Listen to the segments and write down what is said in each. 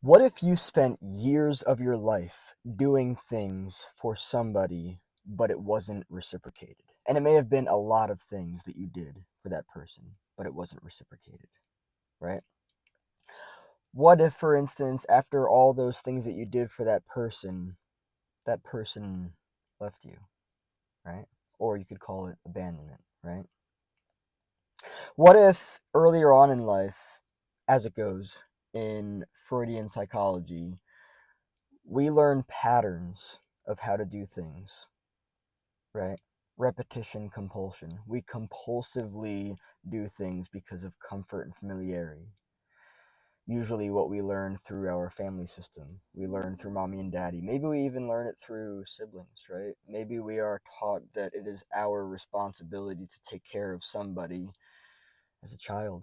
What if you spent years of your life doing things for somebody, but it wasn't reciprocated? And it may have been a lot of things that you did for that person, but it wasn't reciprocated, right? What if, for instance, after all those things that you did for that person left you, right? Or you could call it abandonment, right? What if earlier on in life, as it goes in Freudian psychology, we learn patterns of how to do things, right? Repetition, compulsion. We compulsively do things because of comfort and familiarity. Usually, what we learn through our family system, we learn through mommy and daddy. Maybe we even learn it through siblings, right? Maybe we are taught that it is our responsibility to take care of somebody as a child,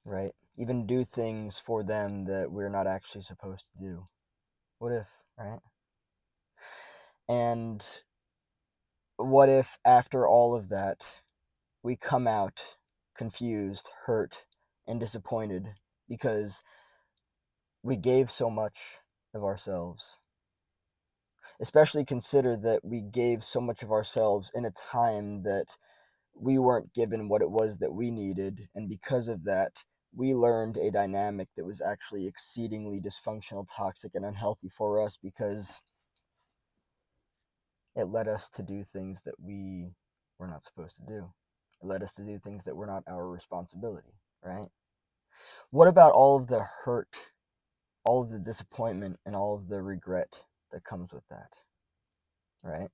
right? Even do things for them that we're not actually supposed to do. What if, right? And what if after all of that, we come out confused, hurt, and disappointed because we gave so much of ourselves? Especially consider that we gave so much of ourselves in a time that we weren't given what it was that we needed, and because of that, we learned a dynamic that was actually exceedingly dysfunctional, toxic, and unhealthy for us because it led us to do things that we were not supposed to do. It led us to do things that were not our responsibility, right? What about all of the hurt, all of the disappointment, and all of the regret that comes with that, right?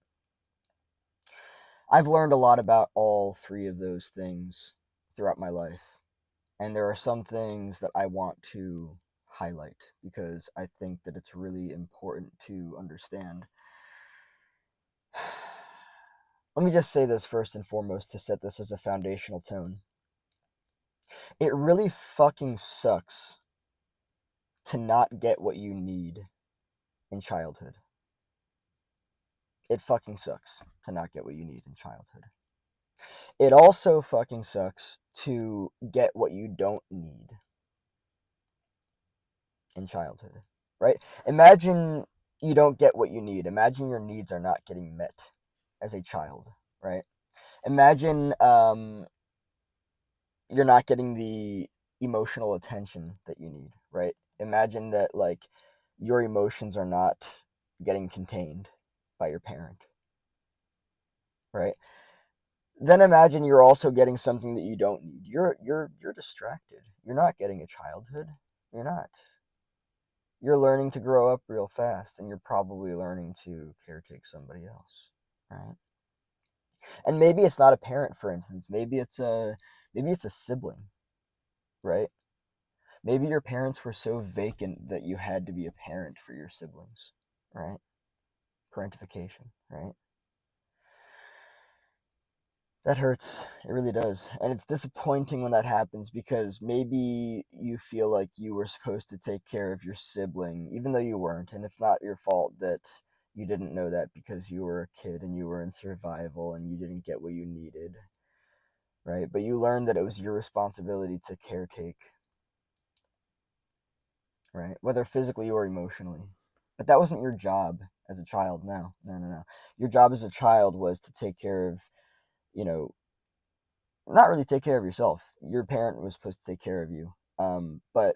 I've learned a lot about all three of those things throughout my life. And there are some things that I want to highlight because I think that it's really important to understand. Let me just say this first and foremost to set this as a foundational tone. It really fucking sucks to not get what you need in childhood. It fucking sucks to not get what you need in childhood. It also fucking sucks to get what you don't need in childhood, right? Imagine you don't get what you need. Imagine your needs are not getting met as a child, right? Imagine you're not getting the emotional attention that you need, right? Imagine that like your emotions are not getting contained by your parent, right? Then imagine you're also getting something that you don't need. You're distracted. You're not getting a childhood. You're not. You're learning to grow up real fast and you're probably learning to caretake somebody else, right? And maybe it's not a parent, for instance. Maybe it's a sibling, right? Maybe your parents were so vacant that you had to be a parent for your siblings, right? Parentification, right? That hurts. It really does. And it's disappointing when that happens because maybe you feel like you were supposed to take care of your sibling, even though you weren't. And it's not your fault that you didn't know that because you were a kid and you were in survival and you didn't get what you needed, right? But you learned that it was your responsibility to caretake, right? Whether physically or emotionally. But that wasn't your job as a child. No, no, no, no. Your job as a child was to take care of, you know, not really take care of yourself. Your parent was supposed to take care of you. But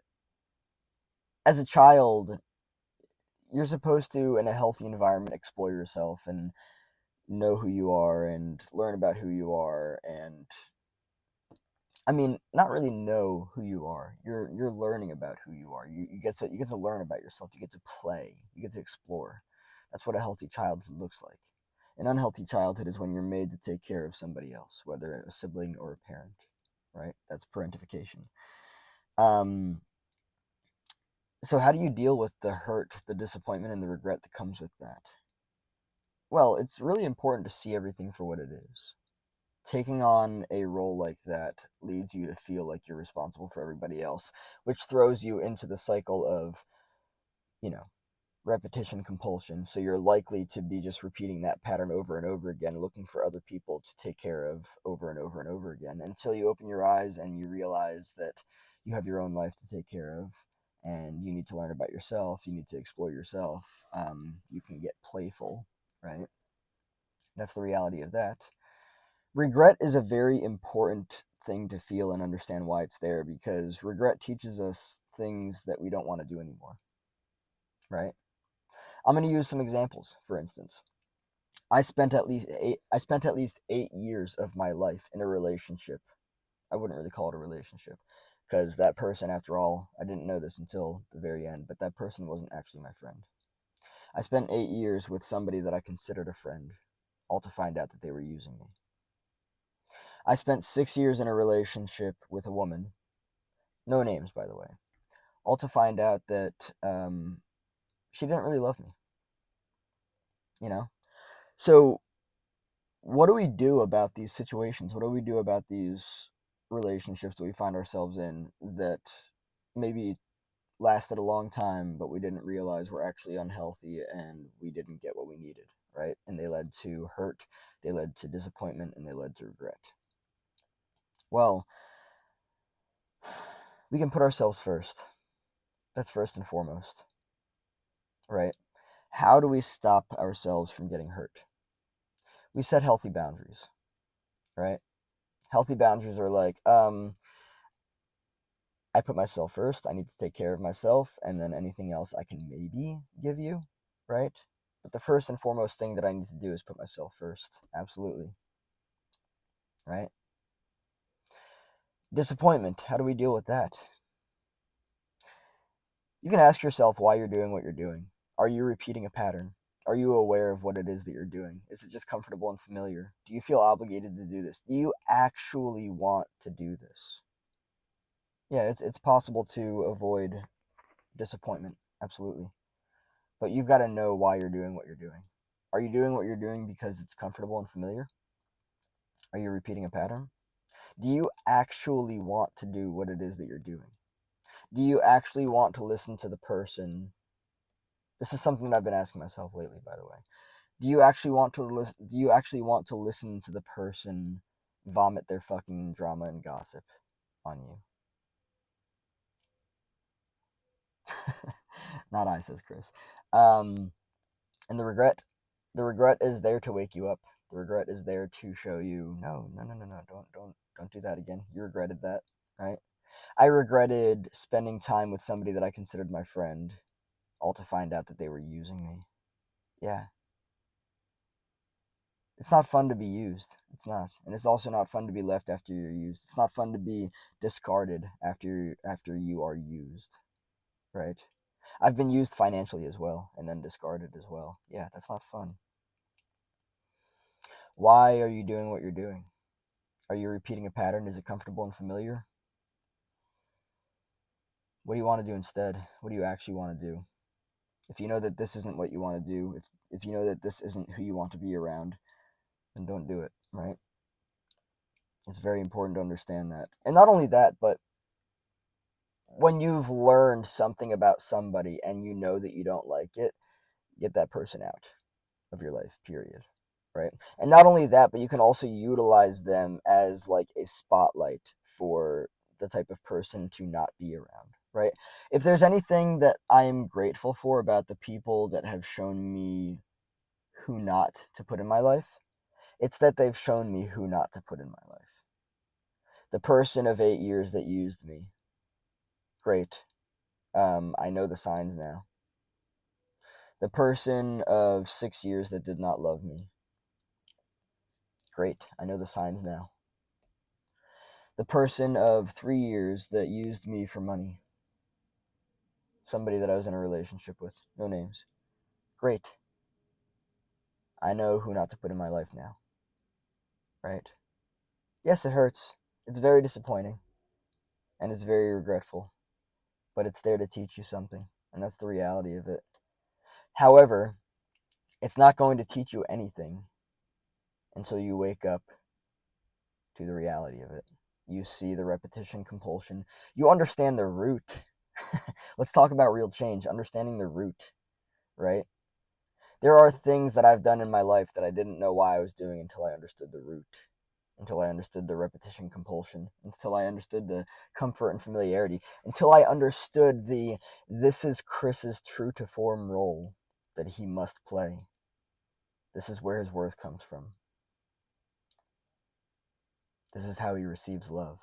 as a child, you're supposed to, in a healthy environment, explore yourself and know who you are and learn about who you are. And I mean, not really know who you are. You're learning about who you are. You get to learn about yourself. You get to play. You get to explore. That's what a healthy childhood looks like. An unhealthy childhood is when you're made to take care of somebody else, whether a sibling or a parent, right? That's parentification. Um, so how do you deal with the hurt, the disappointment, and the regret that comes with that? Well, it's really important to see everything for what it is. Taking on a role like that leads you to feel like you're responsible for everybody else, which throws you into the cycle of, you know, repetition compulsion. So you're likely to be just repeating that pattern over and over again, looking for other people to take care of over and over and over again until you open your eyes and you realize that you have your own life to take care of and you need to learn about yourself. You need to explore yourself. You can get playful, right? That's the reality of that. Regret is a very important thing to feel and understand why it's there, because regret teaches us things that we don't want to do anymore, right? I'm going to use some examples. For instance, I spent at least 8 years of my life in a relationship. I wouldn't really call it a relationship, because that person, after all, I didn't know this until the very end, but that person wasn't actually my friend. I spent 8 years with somebody that I considered a friend, all to find out that they were using me. I spent 6 years in a relationship with a woman, no names, by the way, all to find out that she didn't really love me, you know? So, what do we do about these situations? What do we do about these relationships that we find ourselves in that maybe lasted a long time, but we didn't realize were actually unhealthy and we didn't get what we needed, right? And they led to hurt, they led to disappointment, and they led to regret. Well, we can put ourselves first. That's first and foremost, right? How do we stop ourselves from getting hurt? We set healthy boundaries, right? Healthy boundaries are like, I put myself first. I need to take care of myself, and then anything else I can maybe give you, right? But the first and foremost thing that I need to do is put myself first. Absolutely, right? Disappointment. How do we deal with that? You can ask yourself why you're doing what you're doing. Are you repeating a pattern? Are you aware of what it is that you're doing? Is it just comfortable and familiar? Do you feel obligated to do this? Do you actually want to do this? Yeah, it's possible to avoid disappointment. Absolutely. But you've got to know why you're doing what you're doing. Are you doing what you're doing because it's comfortable and familiar? Are you repeating a pattern? Do you actually want to do what it is that you're doing? Do you actually want to listen to the person? This is something that I've been asking myself lately, by the way. Do you actually want to listen? Do you actually want to listen to the person vomit their fucking drama and gossip on you? Not I, says Chris. And the regret is there to wake you up. The regret is there to show you, no, no, no, no, no, don't do that again. You regretted that, right? I regretted spending time with somebody that I considered my friend, all to find out that they were using me. Yeah. It's not fun to be used. It's not. And it's also not fun to be left after you're used. It's not fun to be discarded after you are used, right? I've been used financially as well and then discarded as well. Yeah, that's not fun. Why are you doing what you're doing? Are you repeating a pattern? Is it comfortable and familiar? What do you want to do instead? What do you actually want to do? If you know that this isn't what you want to do, if you know that this isn't who you want to be around, then don't do it, right? It's very important to understand that. And not only that, but when you've learned something about somebody and you know that you don't like it, get that person out of your life, period. Right? And not only that, but you can also utilize them as like a spotlight for the type of person to not be around, right? If there's anything that I am grateful for about the people that have shown me who not to put in my life, it's that they've shown me who not to put in my life. The person of 8 years that used me, great. I know the signs now. The person of 6 years that did not love me, great. I know the signs now. The person of 3 years that used me for money, somebody that I was in a relationship with, no names, great. I know who not to put in my life now, right? Yes, it hurts. It's very disappointing. And it's very regretful. But it's there to teach you something. And that's the reality of it. However, it's not going to teach you anything until you wake up to the reality of it. You see the repetition compulsion. You understand the root. Let's talk about real change, understanding the root, right? There are things that I've done in my life that I didn't know why I was doing until I understood the root. until I understood the repetition compulsion, until I understood the comfort and familiarity, until I understood the this is Chris's true to form role that he must play. This is where his worth comes from. This is how he receives love.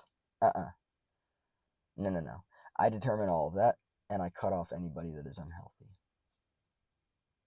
No. I determine all of that, and I cut off anybody that is unhealthy.